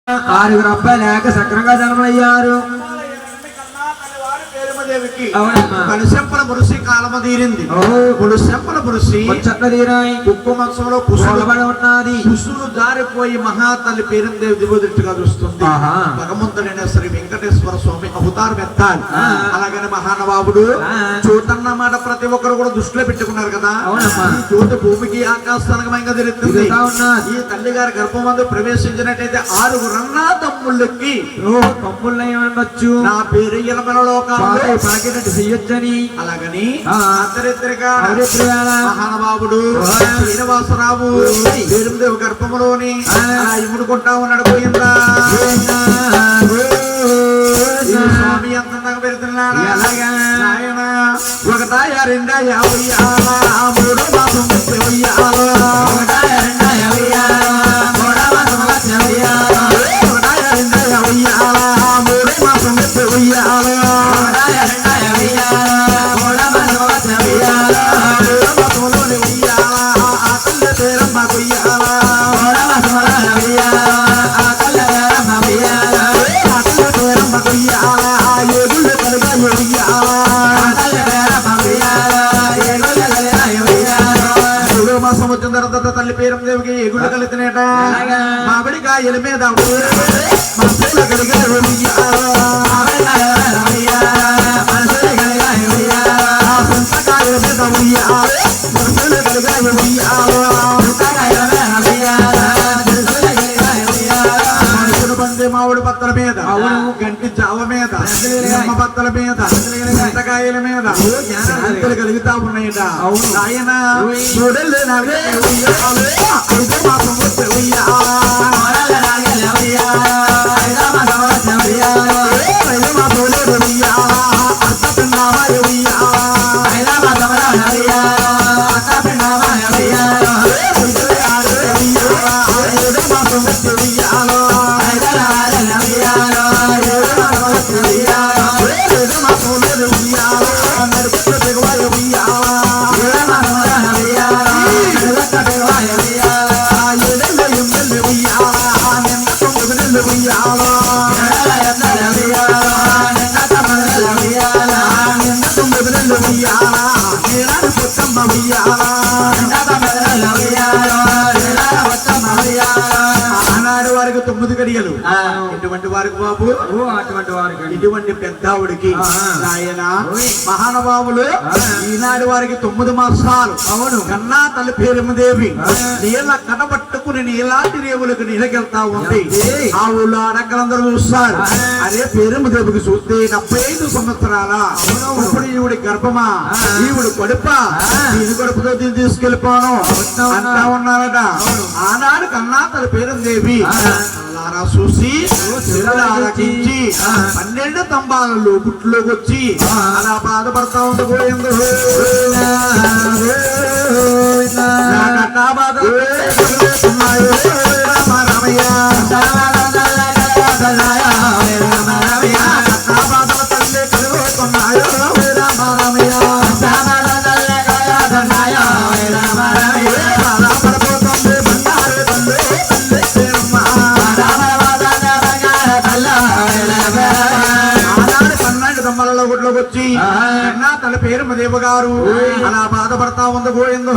ఆరుగురు అబ్బాయి లేక సక్రంగా జన్మలయ్యారు. కలుసెంపల మురిసి కాలమ తీరింది. పులుసెంపల మురిసి కుంకుమంశంలో కుసులబడి ఉన్నది. కుసులు జారిపోయి మహాతల్లి పేరుదేవి దిగుదృష్టిగా చూస్తుంది. భగవంతుడైన శ్రీ వెంకటేశ్వర స్వామి అవతారం ఎత్తాలి. అలాగని మహానుభావుడు చూతన్న మాట ప్రతి ఒక్కరు కూడా దృష్టిలో పెట్టుకున్నారు కదా. జ్యోతి భూమికి ఆకాశానికి జరుగుతుంది. ఈ తల్లి గారి గర్భమందు ప్రవేశించినట్టయితే 6 రన్నా తమ్ముళ్ళకి తమ్ముళ్ళై ఉండొచ్చు. నా పేరు ఇలమలలోకాలు పాకినట్టు చెయ్యొచ్చని అలాగని మహానుభావుడు శ్రీనివాసరావు పేరుదేవి గర్భములోని ఇముడుకుంటా ఉన్నాడు. పోయిందా స్వామి అంతంగా పెడుతున్నాడు. ఆయన 1 2 3 మాసం వచ్చిన తర్వాత తల్లి పేరందేవికి ఎగుళ్ళు కలిగినట. మామిడికాయల మీద మామిడి పత్తల మీద గంటి జావ మీద నిమ్మ పత్తల మీద చింతకాయల మీద శాంతులు కలుగుతా ఉన్నాయట. ఆయన 3 ఆనాడు వారికి 9 గడియలు. ఎటువంటి వారికి బాబు? అటువంటి వారికి, ఇటువంటి పెద్దావుడికి ఆయన మహానుభావులు ఈనాడు వారికి 9 మాసాలు. అవును, కన్నా తల్లి పేరమ్మదేవి నీళ్ళ కనబట్టుకుని నీలాంటి రేవులకు నీళ్ళకెళ్తా ఉంది. ఆ ఊళ్ళో అడక్కలందరూ చూస్తారు. అదే పేరమ్మదేవికి చూస్తే 75 సంవత్సరాల ఇప్పుడు ఈవిడి గర్భమా, ఈవిడు కడుప, దీని కడుపుతో దీన్ని తీసుకెళ్ళిపోను అంటా ఉన్నారట. ఆనాడు కన్నా తల్లి పేరమ్మదేవి చూసి ఆలకించి 12 తంబాలలో గుట్లోకి వచ్చి అలా బాధపడతా ఉంది. పోయింది వచ్చి తన పేరు దేవ గారు అలా బాధపడతా ఉంది. పోయిందో